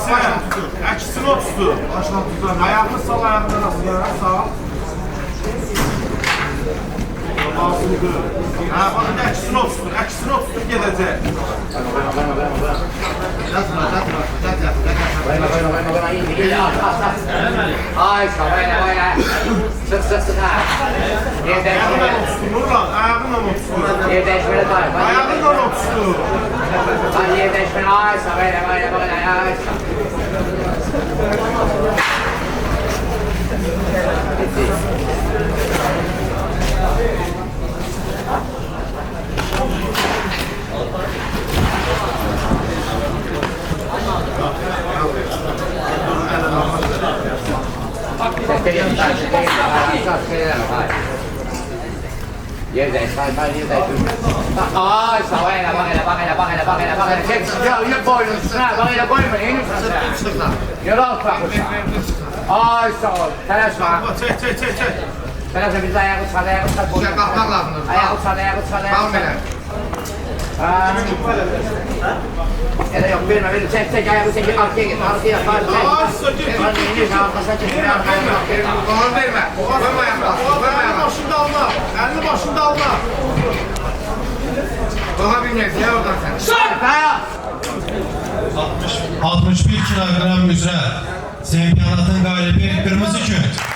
Əkisini o tutur. Ayağını sal, ayağını nasıl sal. Bakın əkisini o tutur. Əkisini o tutur gedəcək. Ay sağ bayla. Sık ha. Ayağını o tutur Nurlan. Ayağını o tutur. Yer değişmeli var. Ayağını o tutur. Lan yer değişmeli. Ay sağ bayla. Ay sağ. Yer değişmeli. Ay sağ bayla. Çek yük boynun üstüne. Bayla koyma. Neyin üstüne sen? Yol alt bakmışsın. Ay sağ ol. Telaşma. Çek. Telaşma biz ayağı çal. Sen kalkmak lazımdır. Ayağı çal. Kalk böyle. Ya da yok verme. Çek ayağı çek. Arkaya git. Arkaya çek. Arkasına çek. Doğru verme. Koyma ayakla. Elini başında alma. Elini başında alma. Daha bilmeyeceksin ya oradan sen. 61 kilogram üzrə çempionatın qalibi Qırmızı Küt.